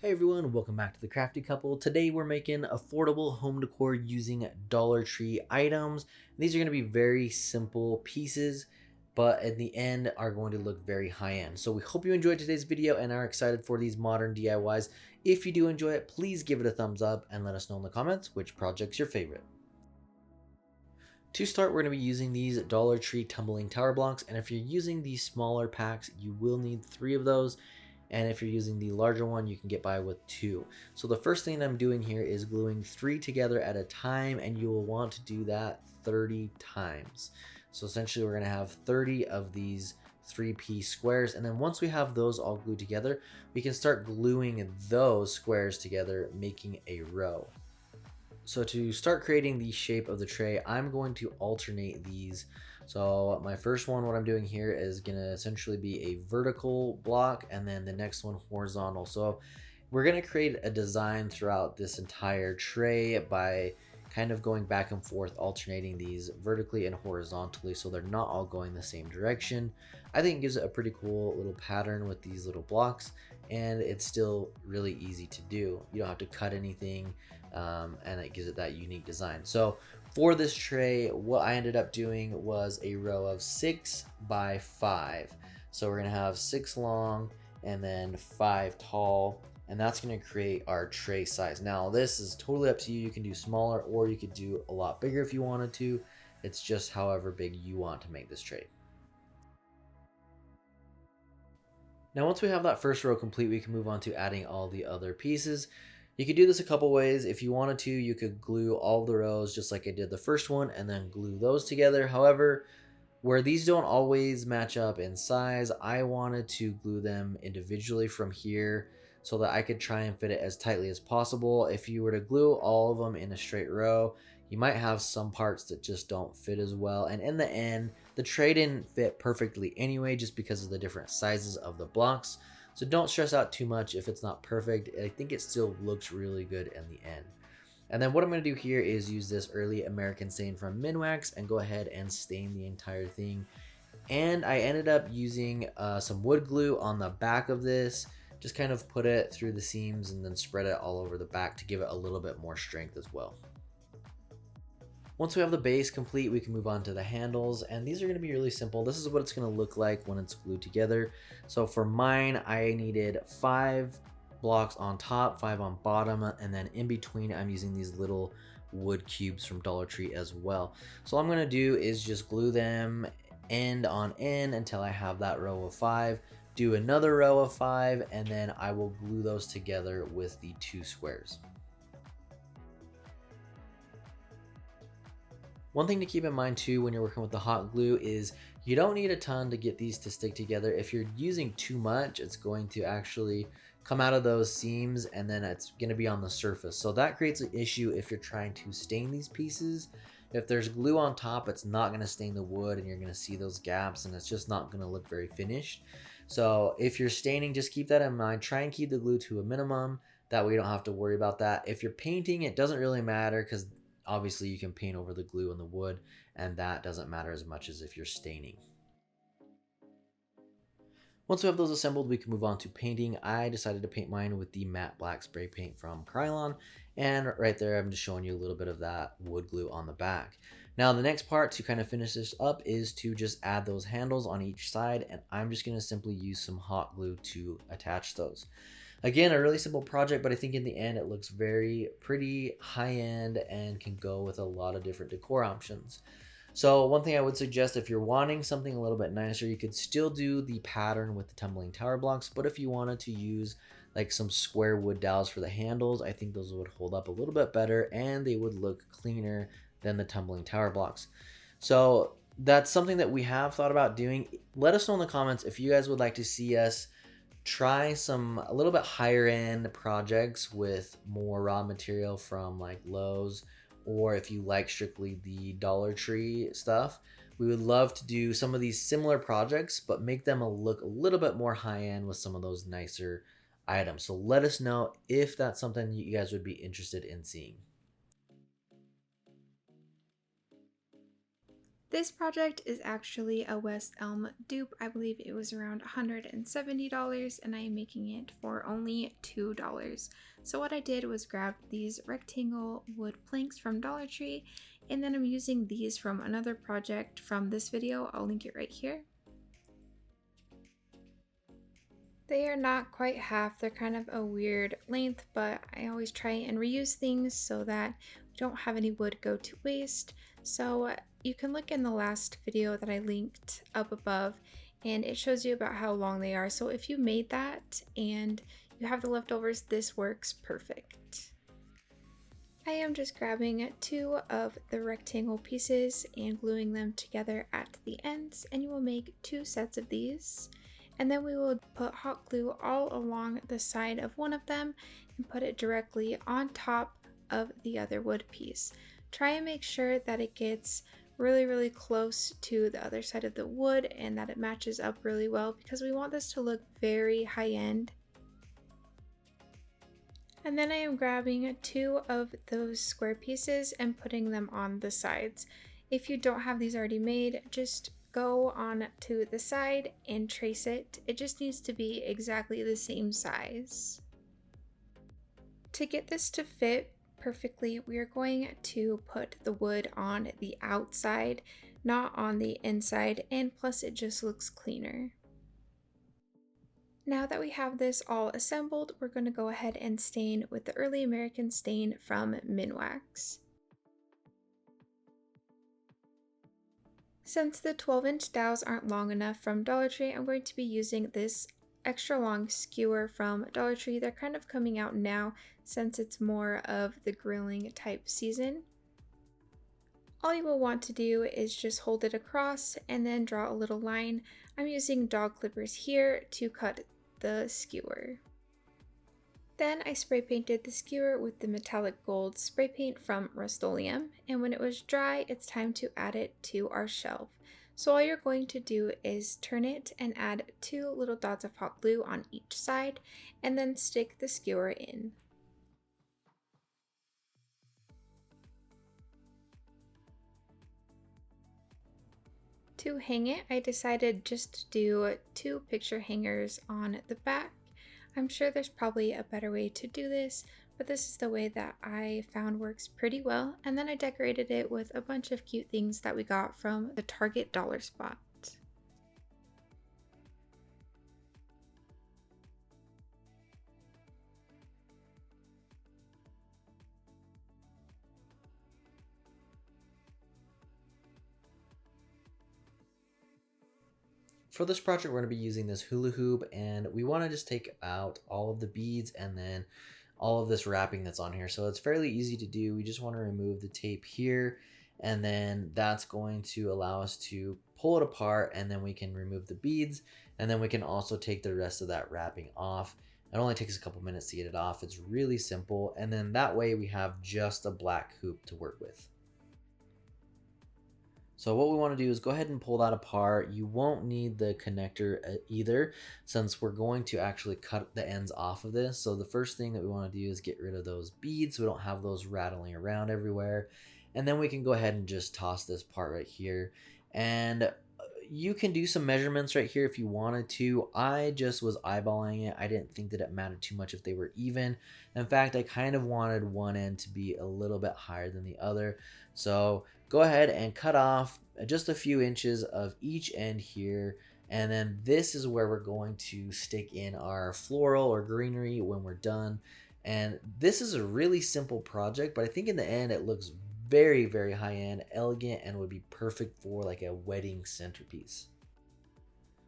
Hey everyone, welcome back to The Crafty Couple. Today we're making affordable home decor using Dollar Tree items. These are going to be very simple pieces, but in the end are going to look very high end. So we hope you enjoyed today's video and are excited for these modern DIYs. If you do enjoy it, please give it a thumbs up and let us know in the comments which project's your favorite. To start, we're going to be using these Dollar Tree tumbling tower blocks, and if you're using these smaller packs, you will need 3 of those. And if you're using the larger one, you can get by with 2. So the first thing I'm doing here is gluing 3 together at a time, and you will want to do that 30 times. So essentially we're going to have 30 of these 3-piece squares, and then once we have those all glued together, we can start gluing those squares together, making a row. So to start creating the shape of the tray, I'm going to alternate these. So my first one, what I'm doing here is going to essentially be a vertical block, and then the next one horizontal. So we're going to create a design throughout this entire tray by kind of going back and forth, alternating these vertically and horizontally so they're not all going the same direction. I think it gives it a pretty cool little pattern with these little blocks, and it's still really easy to do. You don't have to cut anything, and it gives it that unique design. So for this tray, what I ended up doing was a row of 6 by 5. So we're gonna have 6 long and then 5 tall, and that's gonna create our tray size. Now this is totally up to you. You can do smaller or you could do a lot bigger if you wanted to. It's just however big you want to make this tray. Now once we have that first row complete, we can move on to adding all the other pieces. You could do this a couple ways. If you wanted to, you could glue all the rows just like I did the first one and then glue those together. However, where these don't always match up in size, I wanted to glue them individually from here so that I could try and fit it as tightly as possible. If you were to glue all of them in a straight row, you might have some parts that just don't fit as well. And in the end, the tray didn't fit perfectly anyway, just because of the different sizes of the blocks. So don't stress out too much if it's not perfect. I think it still looks really good in the end. And then what I'm going to do here is use this early American stain from Minwax and go ahead and stain the entire thing. And I ended up using some wood glue on the back of this. Just kind of put it through the seams and then spread it all over the back to give it a little bit more strength as well. Once we have the base complete, we can move on to the handles, and these are going to be really simple. This is what it's going to look like when it's glued together. So for mine, I needed 5 blocks on top, 5 on bottom, and then in between I'm using these little wood cubes from Dollar Tree as well. So all I'm going to do is just glue them end on end until I have that row of 5, do another row of 5, and then I will glue those together with the 2 squares. One thing to keep in mind too when you're working with the hot glue is you don't need a ton to get these to stick together. If you're using too much, it's going to actually come out of those seams and then it's going to be on the surface. So that creates an issue if you're trying to stain these pieces. If there's glue on top, it's not going to stain the wood and you're going to see those gaps and it's just not going to look very finished. So if you're staining, just keep that in mind. Try and keep the glue to a minimum. That way you don't have to worry about that. If you're painting, it doesn't really matter because obviously you can paint over the glue and the wood, and that doesn't matter as much as if you're staining. Once we have those assembled, we can move on to painting. I decided to paint mine with the matte black spray paint from Krylon, and right there I'm just showing you a little bit of that wood glue on the back. Now the next part to kind of finish this up is to just add those handles on each side, and I'm just going to simply use some hot glue to attach those. Again, a really simple project, but I think in the end it looks very pretty, high-end, and can go with a lot of different decor options. So one thing I would suggest, if you're wanting something a little bit nicer, you could still do the pattern with the tumbling tower blocks, but if you wanted to use like some square wood dowels for the handles, I think those would hold up a little bit better and they would look cleaner than the tumbling tower blocks. So that's something that we have thought about doing. Let us know in the comments if you guys would like to see us try some a little bit higher end projects with more raw material from like Lowe's, or if you like strictly the Dollar Tree stuff. We would love to do some of these similar projects but make them look a little bit more high end with some of those nicer items. So let us know if that's something you guys would be interested in seeing. This project is actually a West Elm dupe. I believe it was around $170 and I am making it for only $2. So what I did was grab these rectangle wood planks from Dollar Tree, and then I'm using these from another project from this video. I'll link it right here. They are not quite half, they're kind of a weird length, but I always try and reuse things so that we don't have any wood go to waste. So you can look in the last video that I linked up above and it shows you about how long they are. So if you made that and you have the leftovers, this works perfect. I am just grabbing 2 of the rectangle pieces and gluing them together at the ends, and you will make 2 sets of these. And then we will put hot glue all along the side of one of them and put it directly on top of the other wood piece. Try and make sure that it gets really close to the other side of the wood and that it matches up really well, because we want this to look very high end. And then I am grabbing 2 of those square pieces and putting them on the sides. If you don't have these already made, just go on to the side and trace it. It just needs to be exactly the same size. To get this to fit perfectly, we are going to put the wood on the outside, not on the inside, and plus it just looks cleaner. Now that we have this all assembled, we're going to go ahead and stain with the Early American stain from Minwax. Since the 12-inch dowels aren't long enough from Dollar Tree, I'm going to be using this extra long skewer from Dollar Tree. They're kind of coming out now since it's more of the grilling type season. All you will want to do is just hold it across and then draw a little line. I'm using dog clippers here to cut the skewer. Then I spray painted the skewer with the metallic gold spray paint from Rust-Oleum, and when it was dry, it's time to add it to our shelf. So all you're going to do is turn it and add 2 little dots of hot glue on each side, and then stick the skewer in. To hang it, I decided just to do 2 picture hangers on the back. I'm sure there's probably a better way to do this, but this is the way that I found works pretty well. And then I decorated it with a bunch of cute things that we got from the Target dollar spot. For this project, we're going to be using this hula hoop, and we want to just take out all of the beads and then all of this wrapping that's on here. So it's fairly easy to do. We just want to remove the tape here, and then that's going to allow us to pull it apart, and then we can remove the beads, and then we can also take the rest of that wrapping off. It only takes a couple minutes to get it off. It's really simple, and then that way we have just a black hoop to work with. So what we want to do is go ahead and pull that apart. You won't need the connector either, since we're going to actually cut the ends off of this. So the first thing that we want to do is get rid of those beads so we don't have those rattling around everywhere. And then we can go ahead and just toss this part right here. And you can do some measurements right here if you wanted to. I just was eyeballing it. I didn't think that it mattered too much if they were even. In fact, I kind of wanted one end to be a little bit higher than the other. So go ahead and cut off just a few inches of each end here. And then this is where we're going to stick in our floral or greenery when we're done. And this is a really simple project, but I think in the end it looks very high end, elegant, and would be perfect for like a wedding centerpiece.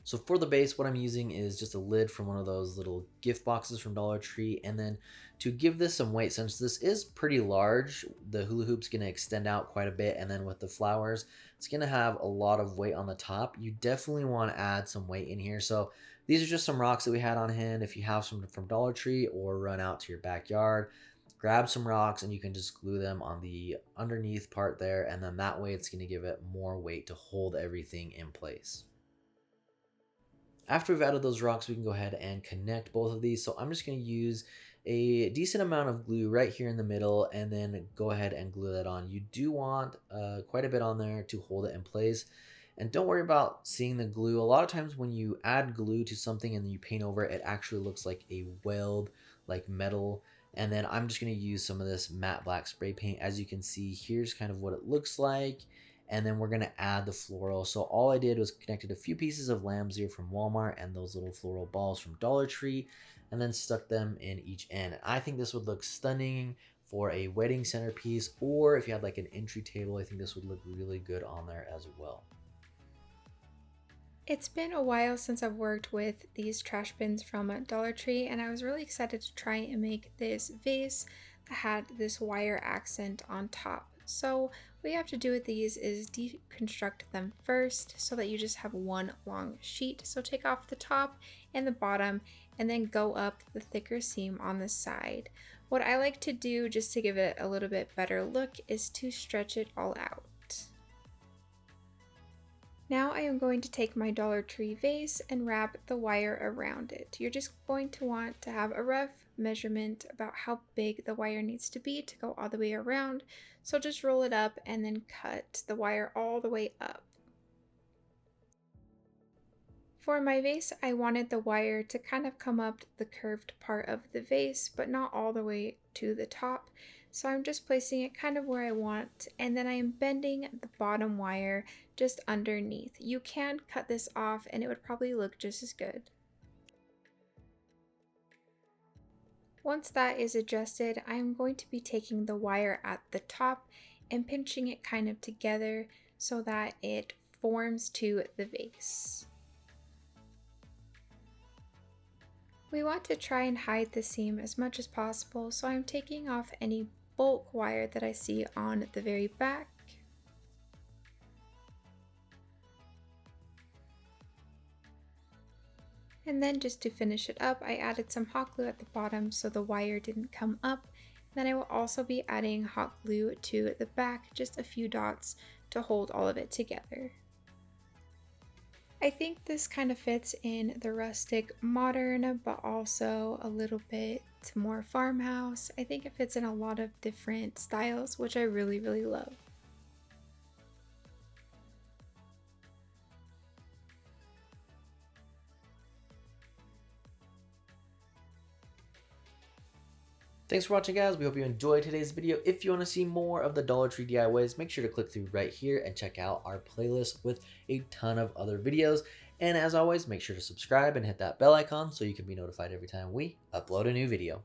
So for the base, what I'm using is just a lid from one of those little gift boxes from Dollar Tree. And then to give this some weight, since this is pretty large, the hula hoop's going to extend out quite a bit. And then with the flowers, it's going to have a lot of weight on the top. You definitely want to add some weight in here. So these are just some rocks that we had on hand. If you have some from Dollar Tree or run out to your backyard, grab some rocks and you can just glue them on the underneath part there, and then that way it's going to give it more weight to hold everything in place. After we've added those rocks, we can go ahead and connect both of these. So I'm just going to use a decent amount of glue right here in the middle, and then go ahead and glue that on. You do want quite a bit on there to hold it in place. And don't worry about seeing the glue. A lot of times when you add glue to something and you paint over it, it actually looks like a weld, like metal. And then I'm just going to use some of this matte black spray paint. As you can see, here's kind of what it looks like. And then we're going to add the floral. So all I did was connected a few pieces of lamb's ear from Walmart and those little floral balls from Dollar Tree, and then stuck them in each end. I think this would look stunning for a wedding centerpiece, or if you had like an entry table, I think this would look really good on there as well. It's been a while since I've worked with these trash bins from Dollar Tree, and I was really excited to try and make this vase that had this wire accent on top. So what you have to do with these is deconstruct them first so that you just have one long sheet. So take off the top and the bottom and then go up the thicker seam on the side. What I like to do just to give it a little bit better look is to stretch it all out. Now I am going to take my Dollar Tree vase and wrap the wire around it. You're just going to want to have a rough measurement about how big the wire needs to be to go all the way around. So just roll it up and then cut the wire all the way up. For my vase, I wanted the wire to kind of come up the curved part of the vase, but not all the way to the top. So I'm just placing it kind of where I want, and then I am bending the bottom wire just underneath. You can cut this off and it would probably look just as good. Once that is adjusted, I'm going to be taking the wire at the top and pinching it kind of together so that it forms to the vase. We want to try and hide the seam as much as possible, so I'm taking off any bulk wire that I see on the very back. And then just to finish it up, I added some hot glue at the bottom so the wire didn't come up. Then I will also be adding hot glue to the back, just a few dots to hold all of it together. I think this kind of fits in the rustic modern, but also a little bit more farmhouse. I think it fits in a lot of different styles, which I really, really love. Thanks for watching, guys. We hope you enjoyed today's video. If you want to see more of the Dollar Tree DIYs, make sure to click through right here and check out our playlist with a ton of other videos. And as always, make sure to subscribe and hit that bell icon so you can be notified every time we upload a new video.